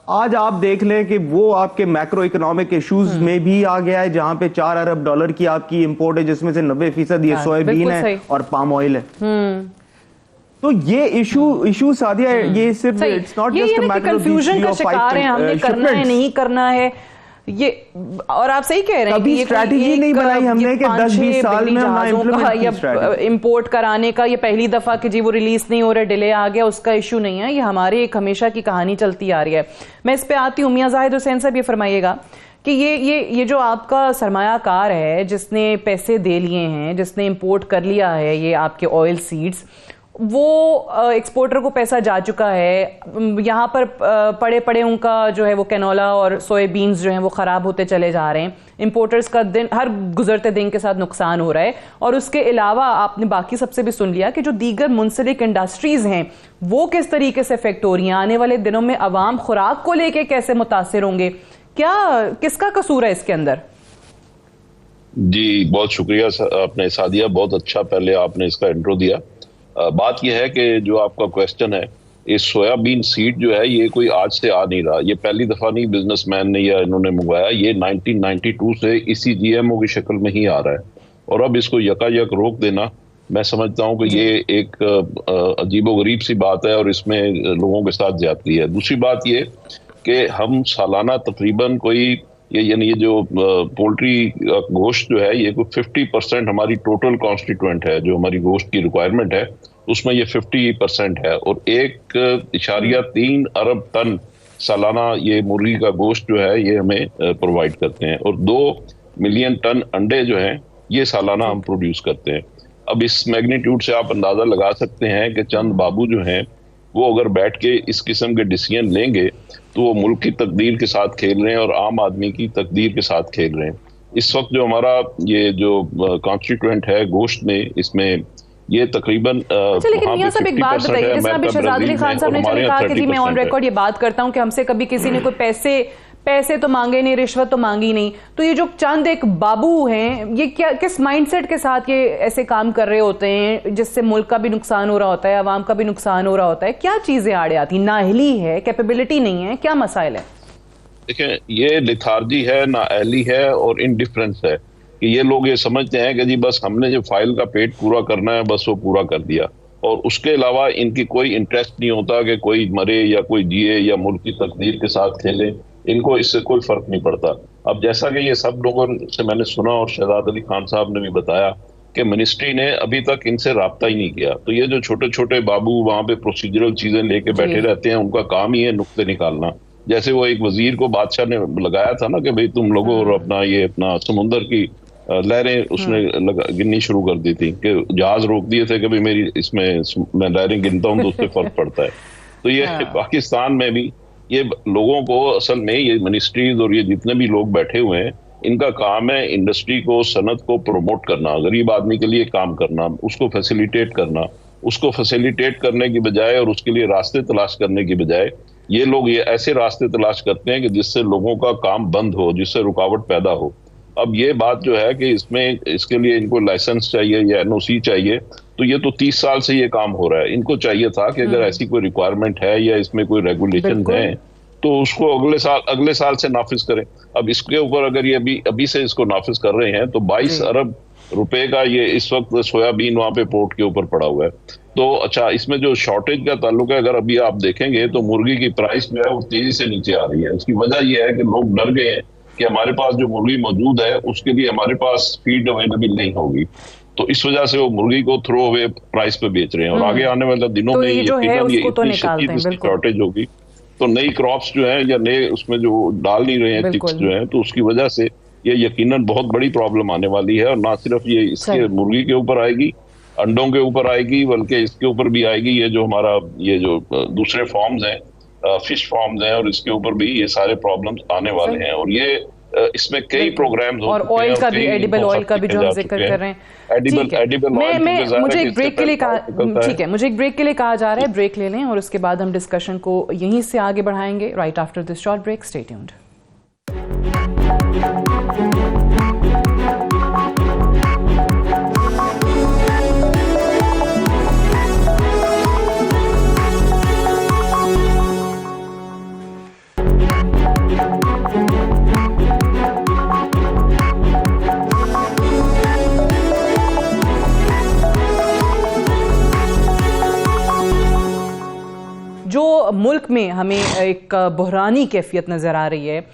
आज आप देख लें कि वो आपके मैक्रो इकोनॉमिक इश्यूज में भी आ गया है, जहां पे $4 अरब की आपकी इंपोर्ट है, जिसमें से 90% ये सोयाबीन है और पाम ऑयल है। तो ये इशू सादिया, ये सिर्फ it's not just a matter of confusion का शिकार है, हमने करना है नहीं करना है ये। और आप सही कह रहे हैं कि स्ट्रैटेजी नहीं बनाई हमने कि 10-20 साल में हम इम्प्लीमेंट इंपोर्ट कराने का, ये पहली दफा कि जी वो रिलीज नहीं हो रहा, डिले आ गया, उसका इशू नहीं है। ये हमारी एक हमेशा की कहानी चलती आ रही है। मैं इस पे आती हूँ, मियां जाहिद हुसैन साहब ये फरमाइएगा कि ये जो आपका सरमायाकार है जिसने पैसे दे लिए हैं, जिसने इंपोर्ट कर लिया है ये आपके ऑयल सीड्स, वो एक्सपोर्टर को पैसा जा चुका है, यहाँ पर पड़े पड़े उनका जो है वो कैनोला और सोयाबीन्स जो हैं वो ख़राब होते चले जा रहे हैं। इंपोर्टर्स का दिन हर गुजरते दिन के साथ नुकसान हो रहा है। और उसके अलावा आपने बाकी सबसे भी सुन लिया कि जो दीगर मुंसलिक इंडस्ट्रीज़ हैं वो किस तरीके से इफेक्ट हो रही हैं। आने वाले दिनों में अवाम खुराक को लेके कैसे मुतासिर होंगे, किसका कसूर है इसके अंदर? जी बहुत शुक्रिया आपने सादिया, बहुत अच्छा पहले आपने इसका इंट्रो दिया। बात यह है कि जो आपका क्वेश्चन है, इस सोयाबीन सीड जो है ये कोई आज से आ नहीं रहा, ये पहली दफा नहीं बिजनेसमैन ने या इन्होंने मंगवाया, ये 1992 से इसी जीएमओ की शक्ल में ही आ रहा है। और अब इसको यकायक रोक देना, मैं समझता हूं कि ये एक अजीबोगरीब सी बात है और इसमें लोगों के साथ ज्यादती है। दूसरी बात ये कि हम सालाना तकरीबन कोई यानी ये जो पोल्ट्री गोश्त जो है ये कोई 50% हमारी टोटल कॉन्स्टिट्यूएंट है, जो हमारी गोश्त की रिक्वायरमेंट है उसमें ये 50% है। और 1.3 अरब टन सालाना ये मुर्गी का गोश्त जो है ये हमें प्रोवाइड करते हैं, और 2 मिलियन टन अंडे जो हैं ये सालाना हम प्रोड्यूस करते हैं। अब इस मैग्नीट्यूड से आप अंदाजा लगा सकते हैं कि चंद बाबू जो हैं वो अगर बैठ के इस किस्म के डिसीजन लेंगे तो वो मुल्क की तकदीर के साथ खेल रहे हैं और आम आदमी की तकदीर के साथ खेल रहे हैं। इस वक्त जो हमारा ये जो कॉन्स्टिट्यूएंट है गोश्त में, इसमें ये तकरीबन लेकिन मियां साहब एक बात बताइए, जैसे अभी शहजाद अली खान साहब ने चले कहा कि जी मैं ऑन रिकॉर्ड ये बात करता हूं कि हमसे कभी किसी ने कोई पैसे तो मांगे नहीं, रिश्वत तो मांगी नहीं, तो ये जो चंद एक बाबू हैं ये किस माइंडसेट के साथ ये ऐसे काम कर रहे होते हैं जिससे मुल्क का भी नुकसान हो रहा होता है, आवाम का भी नुकसान हो रहा होता है? क्या चीजें आड़े आती, नाअहली है, कैपेबिलिटी नहीं है, क्या मसाइल है? देखें, ये लिथार्जी है, नाअहली है और इनडिफरेंस है कि ये लोग ये समझते हैं कि जी बस हमने जो फाइल का पेट पूरा करना है बस वो पूरा कर दिया, और उसके अलावा इनकी कोई इंटरेस्ट नहीं होता कि कोई मरे या कोई जिए या मुल्क की तकदीर के साथ खेले, इनको इससे कोई फर्क नहीं पड़ता। अब जैसा कि ये सब लोगों से मैंने सुना और शहजाद अली खान साहब ने भी बताया कि मिनिस्ट्री ने अभी तक इनसे राब्ता ही नहीं किया, तो ये जो छोटे छोटे बाबू वहां पे प्रोसीजरल चीजें लेके बैठे रहते हैं, उनका काम ही है नुक्ते निकालना। जैसे वो एक वजीर को बादशाह ने लगाया था ना कि भाई तुम लोगों और अपना समुंदर की लहरें उसने गिननी शुरू कर दी थी, कि जहाज रोक दिए थे कि भाई मेरी इसमें मैं लहरें गिनता हूँ तो उससे फर्क पड़ता है। तो ये पाकिस्तान में भी ये लोगों को असल में ये मिनिस्ट्रीज और ये जितने भी लोग बैठे हुए हैं इनका काम है इंडस्ट्री को, सनत को प्रमोट करना, गरीब आदमी के लिए काम करना, उसको फैसिलिटेट करना। उसको फैसिलिटेट करने की बजाय और उसके लिए रास्ते तलाश करने की बजाय ये लोग ये ऐसे रास्ते तलाश करते हैं कि जिससे लोगों का काम बंद हो, जिससे रुकावट पैदा हो। अब ये बात जो है कि इसके लिए इनको लाइसेंस चाहिए या एनओसी चाहिए, तो ये तो 30 साल से ये काम हो रहा है। इनको चाहिए था कि अगर ऐसी कोई रिक्वायरमेंट है या इसमें कोई रेगुलेशन है तो उसको अगले साल से नाफिज करें। अब इसके ऊपर अगर ये अभी से इसको नाफिज कर रहे हैं तो 22 अरब रुपए का ये इस वक्त सोयाबीन वहां पे पोर्ट के ऊपर पड़ा हुआ है। तो अच्छा, इसमें जो शॉर्टेज का ताल्लुक है, अगर अभी आप देखेंगे तो मुर्गी की प्राइस जो है वो तेजी से नीचे आ रही है। उसकी वजह यह है कि लोग डर गए हैं कि हमारे पास जो मुर्गी मौजूद है उसके लिए हमारे पास फीड अवेलेबल नहीं होगी। तो इस वजह से वो मुर्गी को थ्रो अवे प्राइस पे बेच रहे हैं। और आगे आने वाले दिनों तो में ये जो है यकीनन ये उसको तो इतनी निकालते शदीद हैं, इसकी बिल्कुल। शॉर्टेज होगी, तो नई क्रॉप्स जो है या नए उसमें जो डाल नहीं रहे हैं चिक्स बिल्कुल। जो है, तो उसकी वजह से ये यकीनन बहुत बड़ी प्रॉब्लम आने वाली है। और ना सिर्फ ये इसके सही। मुर्गी के ऊपर आएगी, अंडों के ऊपर आएगी, बल्कि इसके ऊपर भी आएगी ये जो हमारा ये जो दूसरे फॉर्म्स हैं, फिश फॉर्म्स हैं, और इसके ऊपर भी ये सारे प्रॉब्लम्स आने वाले हैं। और ये इसमें कई प्रोग्राम्स हो और चुके हैं, ऑयल का और भी, कई एडिबल ऑयल का भी जो हम जिक्र कर रहे हैं। ठीक है, मैं मुझे एक ब्रेक के लिए कहा, ठीक है, मुझे एक ब्रेक के लिए कहा जा रहा है, ब्रेक ले लें और उसके बाद हम डिस्कशन को यहीं से आगे बढ़ाएंगे। Right after this short break, stay tuned. जो मुल्क में हमें एक बहरानी कैफियत नज़र आ रही है,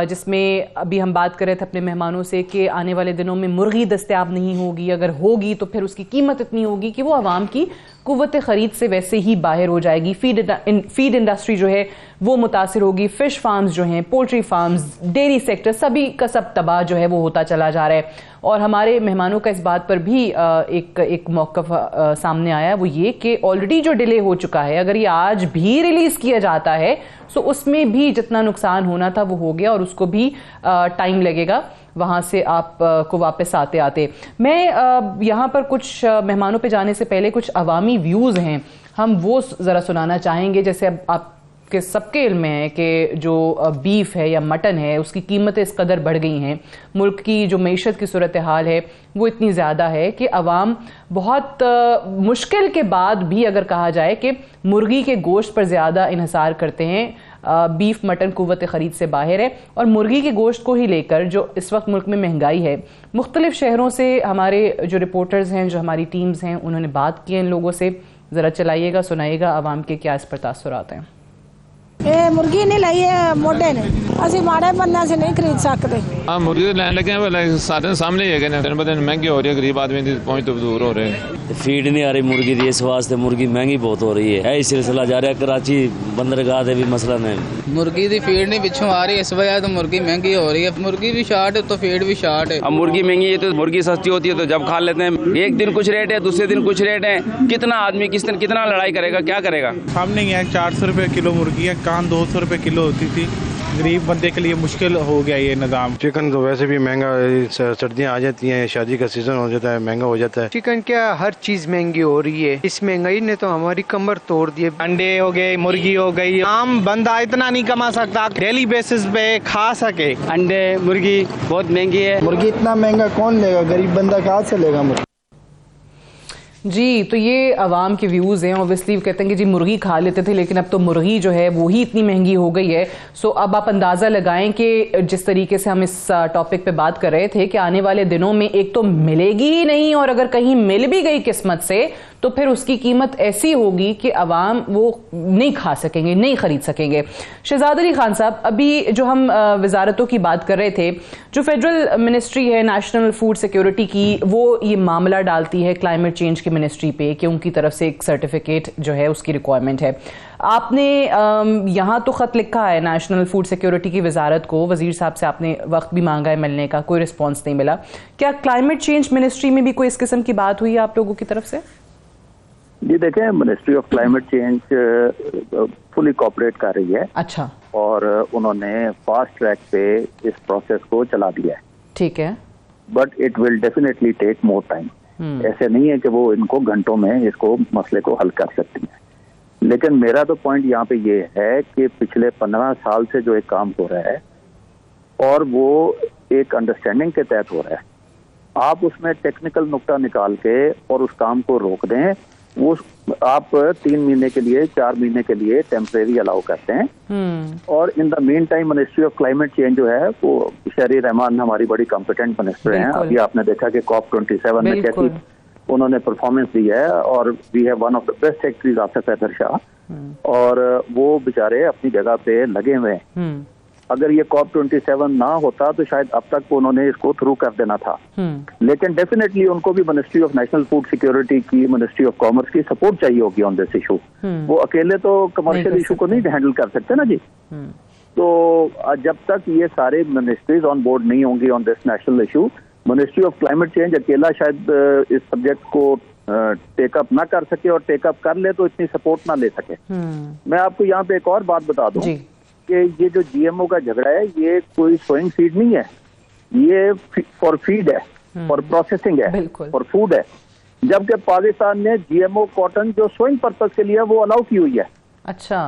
जिसमें अभी हम बात कर रहे थे अपने मेहमानों से कि आने वाले दिनों में मुर्गी दस्तयाब नहीं होगी, अगर होगी तो फिर उसकी कीमत इतनी होगी कि वो आवाम की कुव्वत ख़रीद से वैसे ही बाहर हो जाएगी। फीड इंडस्ट्री जो है वो मुतासिर होगी, फ़िश फार्म्स जो हैं, पोल्ट्री फार्म्स, डेयरी सेक्टर, सभी का सब तबाह जो है वो होता चला जा रहा है। और हमारे मेहमानों का इस बात पर भी एक मौक़िफ़ सामने आया, वो ये कि ऑलरेडी जो डिले हो चुका है, अगर ये आज भी रिलीज़ किया जाता है तो उसमें भी जितना नुकसान होना था वो हो गया, और उसको भी टाइम लगेगा वहाँ से आप को वापस आते आते। मैं यहाँ पर कुछ मेहमानों पे जाने से पहले कुछ अवामी व्यूज़ हैं, हम वो ज़रा सुनाना चाहेंगे। जैसे अब आपके सबके इल्म में है कि जो बीफ है या मटन है उसकी कीमतें इस कदर बढ़ गई हैं, मुल्क की जो मईशत की सूरत हाल है वो इतनी ज़्यादा है कि अवाम बहुत मुश्किल के बाद भी अगर कहा जाए कि मुर्गी के गोश्त पर ज़्यादा इन्हिसार करते हैं। बीफ मटन कुव्वत ख़रीद से बाहर है, और मुर्गी के गोश्त को ही लेकर जो इस वक्त मुल्क में महंगाई है, मुख्तलिफ शहरों से हमारे जो रिपोर्टर्स हैं, जो हमारी टीम्स हैं, उन्होंने बात की है इन लोगों से। ज़रा चलाइएगा, सुनाइएगा आवाम के क्या इस पर तासुरात हैं। मुर्गी नहीं लाई है मोटे ने, असि माड़े बंदा से नहीं खरीद सकते। हाँ, मुर्गी तो लैन लगे हैं, साधन सामने ही है, दिन ब दिन महंगी हो रही है, गरीब आदमी की पहुंच तो दूर हो रहे हैं। फीड नहीं आ रही मुर्गी की, इस वास्ते मुर्गी महंगी बहुत हो रही है। सिलसिला जा रहा है, कराची बंदरगाह दे भी मसला है, मुर्गी की फीड नहीं पिछों आ रही, इस वजह तो मुर्गी महंगी हो रही है। मुर्गी भी शार्ट है तो फीड भी शार्ट है। अब मुर्गी महंगी है तो मुर्गी सस्ती होती है तो जब खा लेते हैं, एक दिन कुछ रेट है, दूसरे दिन कुछ रेट है, कितना आदमी किस दिन कितना लड़ाई करेगा, क्या करेगा। सामने ही है 400 रुपये किलो मुर्गी है, कहाँ 200 रुपये किलो होती थी। गरीब बंदे के लिए मुश्किल हो गया ये निज़ाम। चिकन तो वैसे भी महंगा, सर्दियाँ आ जाती हैं, शादी का सीजन हो जाता है, महंगा हो जाता है। चिकन क्या, हर चीज महंगी हो रही है। इस महंगाई ने तो हमारी कमर तोड़ दी है। अंडे हो गए, मुर्गी हो गई, आम बंदा इतना नहीं कमा सकता डेली बेसिस पे खा सके। अंडे मुर्गी बहुत महंगी है। मुर्गी इतना महंगा कौन लेगा, गरीब बंदा कहाँ से लेगा मुर्गी। जी, तो ये अवाम के व्यूज़ हैं। ऑब्वियसली कहते हैं कि जी मुर्गी खा लेते थे, लेकिन अब तो मुर्गी जो है वो ही इतनी महंगी हो गई है। सो अब आप अंदाज़ा लगाएं कि जिस तरीके से हम इस टॉपिक पे बात कर रहे थे कि आने वाले दिनों में एक तो मिलेगी ही नहीं, और अगर कहीं मिल भी गई किस्मत से तो फिर उसकी कीमत ऐसी होगी कि अवाम वो नहीं खा सकेंगे, नहीं ख़रीद सकेंगे। शहजाद अली खान साहब, अभी जो हम वजारतों की बात कर रहे थे, जो फेडरल मिनिस्ट्री है नेशनल फूड सिक्योरिटी की, वो ये मामला डालती है क्लाइमेट चेंज की मिनिस्ट्री पे कि उनकी तरफ से एक सर्टिफिकेट जो है उसकी रिक्वायरमेंट है। आपने यहाँ तो ख़त लिखा है नेशनल फूड सिक्योरिटी की वजारत को, वजीर साहब से आपने वक्त भी मांगा है मिलने का, कोई रिस्पॉन्स नहीं मिला। क्या क्लाइमेट चेंज मिनिस्ट्री में भी कोई इस किस्म की बात हुई है आप लोगों की तरफ से? जी देखें, ministry of climate change fully cooperate कर रही है। अच्छा। और उन्होंने फास्ट ट्रैक पे इस प्रोसेस को चला दिया है। ठीक है। But it will definitely take more time. ऐसे नहीं है कि वो इनको घंटों में इसको मसले को हल कर सकती हैं। लेकिन मेरा तो पॉइंट यहाँ पे ये है कि पिछले 15 साल से जो एक काम हो रहा है और वो एक अंडरस्टैंडिंग के तहत हो रहा है, आप उसमें टेक्निकल नुक्ता निकाल के और उस काम को रोक दें, वो आप 3 महीने के लिए 4 महीने के लिए टेम्परेरी अलाउ करते हैं। और in the mean time ministry of climate change जो है वो शहरी रहमान हमारी बड़ी कॉम्पिटेंट मिनिस्टर हैं। अभी आपने देखा कि COP27 में कैसी उन्होंने परफॉर्मेंस दी है, और we have one of the best secretaries after Faisal Shah, और वो बेचारे अपनी जगह पे लगे हुए हैं। अगर ये COP27 ना होता तो शायद अब तक उन्होंने इसको थ्रू कर देना था। लेकिन डेफिनेटली उनको भी ministry of national food security की, मिनिस्ट्री ऑफ कॉमर्स की सपोर्ट चाहिए होगी ऑन दिस इशू। वो अकेले तो कमर्शियल इशू को नहीं हैंडल कर सकते ना जी। तो जब तक ये सारे मिनिस्ट्रीज ऑन बोर्ड नहीं होंगी on this national issue, ministry of climate change अकेला शायद इस सब्जेक्ट को टेकअप ना कर सके, और टेकअप कर ले तो इतनी सपोर्ट ना ले सके। मैं आपको यहाँ पे एक और बात बता दूं कि ये जो GMO का झगड़ा है, ये कोई सोइंग सीड नहीं है, ये फॉर फीड है, फॉर प्रोसेसिंग है, फॉर फूड है। जबकि पाकिस्तान ने GMO कॉटन जो सोइंग पर्पज के लिए वो अलाउ की हुई है। अच्छा।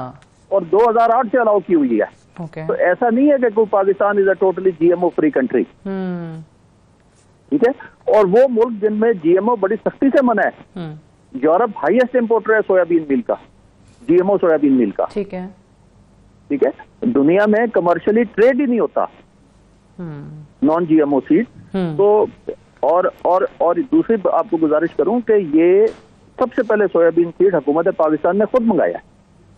और 2008 से अलाउ की हुई है। तो ऐसा नहीं है कि कोई Pakistan is a totally GMO free country. ठीक है। और वो मुल्क जिनमें GMO बड़ी सख्ती से मना है, यूरोप हाईएस्ट इंपोर्टर है सोयाबीन मिल का, GMO सोयाबीन मिल का। ठीक है। ठीक है। दुनिया में कमर्शियली ट्रेड ही नहीं होता नॉन GMO सीड। तो और दूसरी आपको गुजारिश करूं कि ये सबसे पहले सोयाबीन सीड हुकूमत पाकिस्तान ने खुद मंगाया।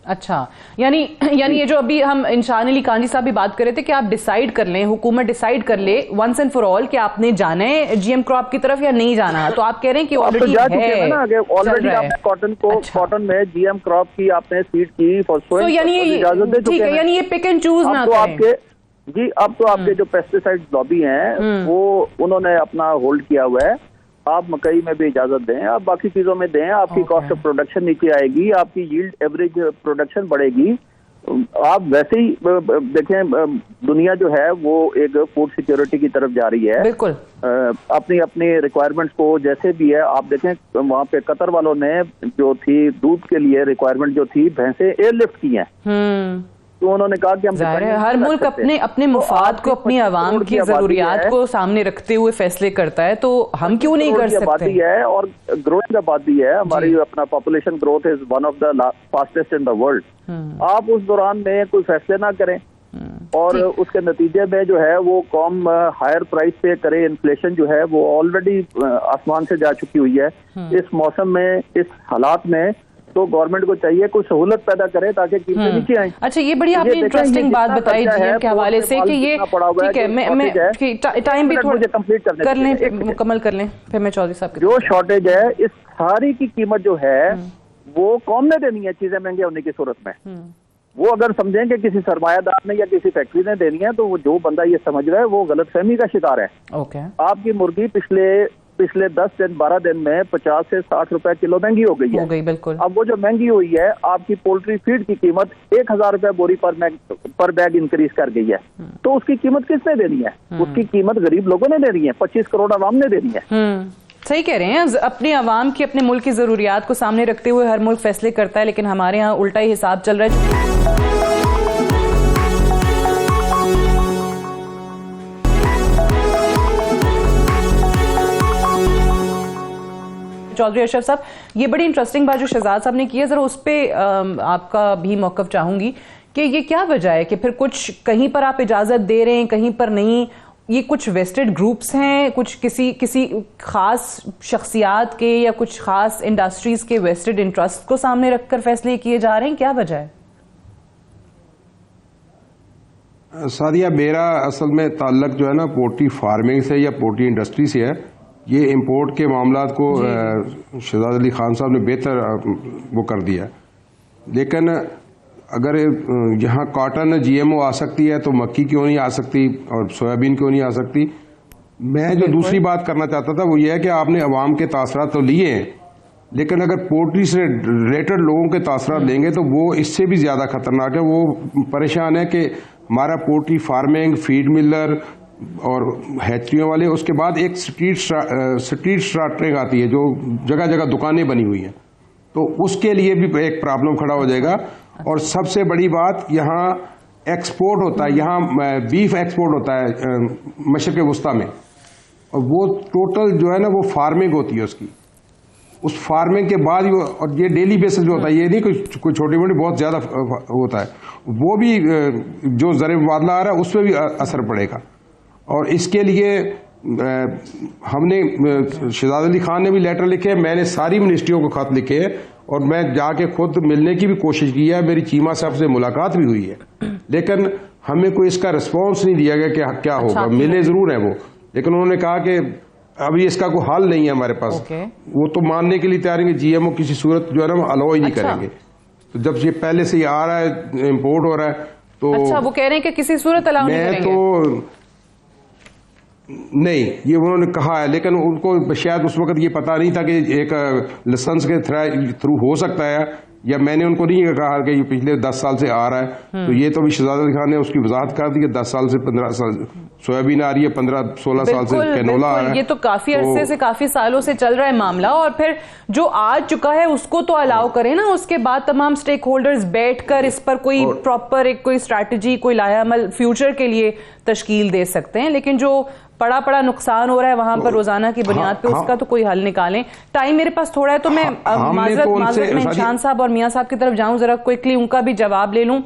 अच्छा, यानी ये जो अभी हम इंशान अली खान जी साहब भी बात कर रहे थे कि आप डिसाइड कर लें, हुकूमत डिसाइड कर ले वंस एंड फॉर ऑल कि आपने जाना है GM क्रॉप की तरफ या नहीं जाना। तो आप कह रहे हैं कि ऑलरेडी ऑलरेडी आपने कॉटन को कॉटन में GM क्रॉप की आपने सीड की फॉर सोइंग, इजाजत दे चुके हैं। यानी ये पिक एंड चूज ना करें जी। अब तो आपके जो पेस्टिसाइड लॉबी हैं वो उन्होंने अपना होल्ड किया हुआ है। आप मकई में भी इजाजत दें, आप बाकी चीजों में दें, आपकी कॉस्ट ऑफ प्रोडक्शन नीचे आएगी, आपकी यील्ड एवरेज प्रोडक्शन बढ़ेगी। आप वैसे ही देखें, दुनिया जो है वो एक फूड सिक्योरिटी की तरफ जा रही है। बिल्कुल। अपनी अपनी रिक्वायरमेंट्स को जैसे भी है, आप देखें वहाँ पे कतर वालों ने जो थी दूध के लिए रिक्वायरमेंट जो थी, भैंसें एयरलिफ्ट की हैं। तो उन्होंने कहा कि हम हर मुल्क अपने मुफाद को, अपनी आवाम की जरूरियात को सामने रखते हुए फैसले करता है, तो हम क्यों नहीं कर सकते? आबादी है और ग्रोइंग आबादी है हमारी, अपना population growth is one of the fastest in the world. आप उस दौरान में कोई फैसले ना करें और उसके नतीजे में जो है वो कौम हायर प्राइस पे करे। इन्फ्लेशन जो है वो ऑलरेडी आसमान से जा चुकी हुई है। इस मौसम में, इस हालात में तो गवर्नमेंट को चाहिए कुछ सहूलत पैदा करे ताकि कीमतें नीचे आए। अच्छा, ये बड़ी आपने इंटरेस्टिंग बात बताई GM के हवाले से कि ये ठीक है, मैं टाइम भी थोड़ा कंप्लीट कर लें, मुकम्मल कर लें, फिर मैं चौधरी साहब जो शॉर्टेज है इस सारी की कीमत जो है वो कौन ने देनी है चीजें महंगे होने की सूरत में। वो अगर समझें कि किसी सरमायादार ने या किसी फैक्ट्री ने देनी है, तो वो जो बंदा ये समझ रहा है वो गलतफहमी का शिकार है। आपकी मुर्गी पिछले 10 दिन 12 दिन में 50 से 60 रुपए किलो महंगी हो गई है। बिल्कुल। अब वो जो महंगी हुई है, आपकी पोल्ट्री फीड की कीमत 1000 रुपए बोरी पर बैग इंक्रीज कर गई है। तो उसकी कीमत किसने देनी है? उसकी कीमत गरीब लोगों ने देनी है, 25 करोड़ आवाम ने देनी है। सही कह रहे हैं। अपने आवाम की, अपने मुल्क की जरूरियात को सामने रखते हुए हर मुल्क फैसले करता है, लेकिन हमारे यहाँ उल्टा ही हिसाब चल रहा है। चौधरी अशरफ साहब, ये बड़ी इंटरेस्टिंग बात जो शहजाद साहब ने की है, जरा उस पर आपका भी मौक़िफ़ चाहूंगी कि ये क्या वजह है कि फिर कुछ कहीं पर आप इजाजत दे रहे हैं, कहीं पर नहीं। ये कुछ वेस्टेड ग्रुप्स हैं, कुछ किसी खास शख्सियात के या कुछ खास इंडस्ट्रीज के वेस्टेड इंटरेस्ट को सामने रखकर फैसले किए जा रहे हैं, क्या वजह है? सादिया, मेरा असल में ताल्लुक जो है ना पोल्ट्री फार्मिंग से या पोल्ट्री इंडस्ट्री से है। ये इंपोर्ट के मामलात को शहजाद अली खान साहब ने बेहतर वो कर दिया। लेकिन अगर यहाँ कॉटन GMO आ सकती है तो मक्की क्यों नहीं आ सकती और सोयाबीन क्यों नहीं आ सकती? मैं जो दूसरी बात करना चाहता था वो ये है कि आपने अवाम के तासरात तो लिए हैं, लेकिन अगर पोल्ट्री से रिलेटेड लोगों के तासरात लेंगे तो वो इससे भी ज़्यादा खतरनाक है। वो परेशान है कि हमारा पोल्ट्री फार्मिंग, फीड मिलर और हैचरियों वाले, उसके बाद एक स्ट्रीट स्टार्टिंग आती है जो जगह जगह दुकानें बनी हुई हैं, तो उसके लिए भी एक प्रॉब्लम खड़ा हो जाएगा। और सबसे बड़ी बात, यहाँ एक्सपोर्ट होता है, यहाँ बीफ एक्सपोर्ट होता है मशरिक़ वस्ता में, और वो टोटल जो है ना वो फार्मिंग होती है उसकी। उस फार्मिंग के बाद और ये डेली बेसिस जो होता है, ये नहीं कोई छोटी मोटी, बहुत ज़्यादा होता है, वो भी जो ज़र मुबादला आ रहा है उस पर भी असर पड़ेगा। और इसके लिए हमने, शहजाद अली खान ने भी लेटर लिखे, मैंने सारी मिनिस्ट्रियों को खत लिखे और मैं जाके खुद मिलने की भी कोशिश की है, मेरी चीमा साहब से मुलाकात भी हुई है, लेकिन हमें कोई इसका रिस्पॉन्स नहीं दिया गया कि क्या होगा। मिले जरूर है वो, लेकिन उन्होंने कहा कि अभी इसका कोई हल नहीं है हमारे पास। वो तो मानने के लिए तैयार है कि GMO किसी सूरत जो है ना अलाउ ही नहीं करेंगे। तो जब ये पहले से ही आ रहा है, इम्पोर्ट हो रहा है, तो अच्छा वो कह रहे हैं कि किसी सूरत अलाउ नहीं करेंगे। तो नहीं, ये उन्होंने कहा है, लेकिन उनको शायद उस वक्त ये पता नहीं था कि एक लाइसेंस के थ्रू हो सकता है, या मैंने उनको नहीं कहा कि ये पिछले 10 साल से आ रहा है। तो ये तो अभी शहजाद अली खान ने उसकी वजाहत कर दी कि 10 साल से 15 साल सोयाबीन आ रही है, 15-16 साल से कैनोला आ रहा है। ये तो काफी अरसे से, काफी सालों से चल रहा है मामला, और फिर जो आ चुका है उसको तो अलाउ करें ना। उसके बाद तमाम स्टेक होल्डर्स बैठकर इस पर कोई प्रॉपर एक कोई स्ट्रैटेजी, कोई लायामल फ्यूचर के लिए तश्कील दे सकते हैं। लेकिन जो पड़ा नुकसान हो रहा है वहां पर रोजाना की बुनियाद पे, उसका तो कोई हल निकालें। टाइम मेरे पास थोड़ा है, तो मैं माजरत में इंशान साहब और मियां साहब की तरफ जाऊं, जरा क्विकली उनका भी जवाब ले लूं।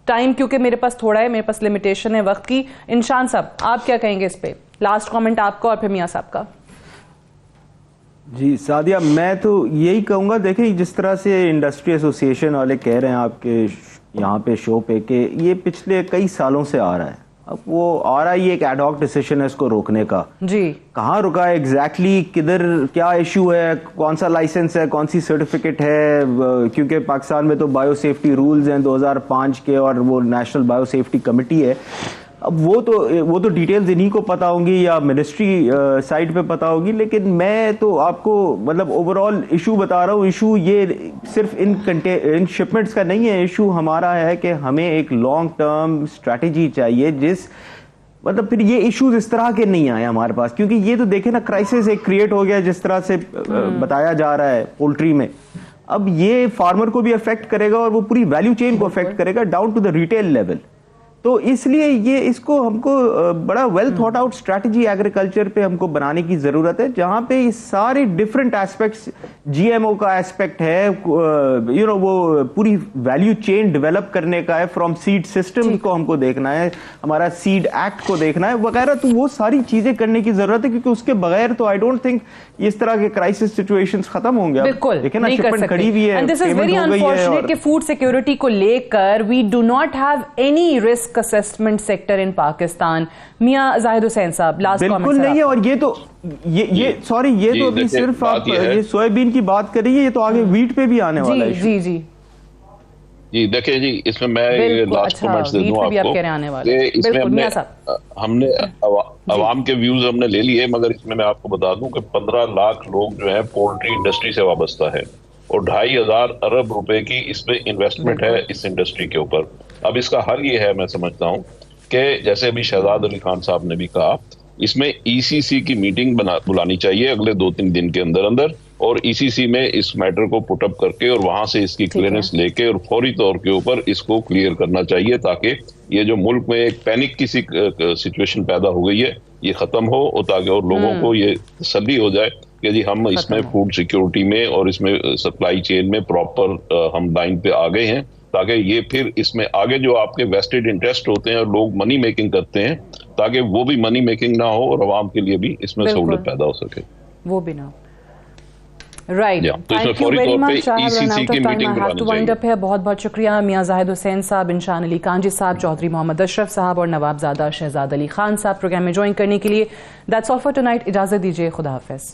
टाइम क्योंकि मेरे पास थोड़ा है, मेरे पास लिमिटेशन है वक्त की। इंशान साहब आप क्या कहेंगे इस पे? लास्ट कमेंट आपका और फिर मियां साहब का। जी सादिया, मैं तो यही कहूंगा, देखें जिस तरह से इंडस्ट्री एसोसिएशन वाले कह रहे हैं आपके यहाँ पे शो पे कि ये पिछले कई सालों से आ रहा है। अब वो आ रहा है, ये एक एडहॉक डिसीजन है इसको रोकने का। जी कहाँ रुका है एग्जैक्टली, किधर क्या इशू है, कौन सा लाइसेंस है, कौन सी सर्टिफिकेट है? क्योंकि पाकिस्तान में तो बायो सेफ्टी रूल्स हैं 2005 के, और वो नेशनल बायो सेफ्टी कमेटी है। अब वो तो डिटेल्स इन्हीं को पता होंगी या मिनिस्ट्री साइड पे पता होगी। लेकिन मैं तो आपको मतलब ओवरऑल इशू बता रहा हूँ। इशू ये सिर्फ इन शिपमेंट्स का नहीं है, इशू हमारा है कि हमें एक लॉन्ग टर्म स्ट्रैटेजी चाहिए, जिस मतलब फिर ये इश्यूज इस तरह के नहीं आए हमारे पास। क्योंकि ये तो देखे ना, क्राइसिस एक क्रिएट हो गया जिस तरह से बताया जा रहा है पोल्ट्री में। अब ये फार्मर को भी अफेक्ट करेगा और वो पूरी वैल्यू चेन को अफेक्ट करेगा down to the retail level. तो इसलिए ये इसको हमको बड़ा well thought out strategy agriculture पे हमको बनाने की जरूरत है, जहां पे ये सारे डिफरेंट एस्पेक्ट्स, GMO का एस्पेक्ट है, वो पूरी वैल्यू चेन डेवलप करने का है, फ्रॉम सीड सिस्टम को हमको देखना है, हमारा सीड एक्ट को देखना है वगैरह। तो वो सारी चीजें करने की जरूरत है, क्योंकि उसके बगैर तो आई डोंट थिंक इस तरह के क्राइसिस सिचुएशंस खत्म होंगे। बिल्कुल लेकिन ना शिपमेंट खड़ी हुई है, पेमेंट हो गई है, कि फूड सिक्योरिटी को लेकर we do not have any risk assessment sector in Pakistan. मियां जाहिद हुसैन साहब, लास्ट कमेंट। बिल्कुल नहीं है, और ये तो सॉरी ये तो अभी सिर्फ आप ये सोयाबीन की बात कर रही है, ये तो आगे वीट पे भी आने वाला है। जी जी देखिए जी, इसमें मैं लास्ट कमेंट्स दे दूं आपको। इसमें हमने अवाम के व्यूज हमने ले लिए, मगर इसमें मैं आपको बता दूं कि 15 लाख लोग जो है पोल्ट्री इंडस्ट्री से वाबस्ता है, और 2,500 अरब रुपए की इसमें इन्वेस्टमेंट है इस इंडस्ट्री के ऊपर। अब इसका हल ये है, मैं समझता हूँ कि जैसे अभी शहजाद अली खान साहब ने भी कहा, इसमें ECC की मीटिंग बुलानी चाहिए अगले 2-3 दिन के अंदर अंदर, और ECC में इस मैटर को पुटअप करके और वहां से इसकी क्लियरेंस लेके और फौरी तौर के ऊपर इसको क्लियर करना चाहिए, ताकि ये जो मुल्क में एक पैनिक की सिचुएशन पैदा हो गई है ये खत्म हो, और ताकि और लोगों को ये तसल्ली हो जाए कि जी हम इसमें फूड सिक्योरिटी में और इसमें सप्लाई चेन में प्रॉपर हम लाइन पे आ गए हैं, ताकि ये फिर इसमें आगे जो आपके वेस्टेड इंटरेस्ट होते हैं और लोग मनी मेकिंग करते हैं, ताकि वो भी मनी मेकिंग ना हो और आवाम के लिए भी इसमें सहूलत पैदा हो सके, वो भी ना। Right, thank you very much. बहुत बहुत शुक्रिया मियां जाहिद हुसैन साहब, इंशान अली कांजी साहब, चौधरी मोहम्मद अशरफ साहब और नवाबजादा शहजाद अली खान साहब प्रोग्राम में ज्वाइन करने के लिए। That's all for tonight. इजाजत दीजिए, खुदा हाफिज।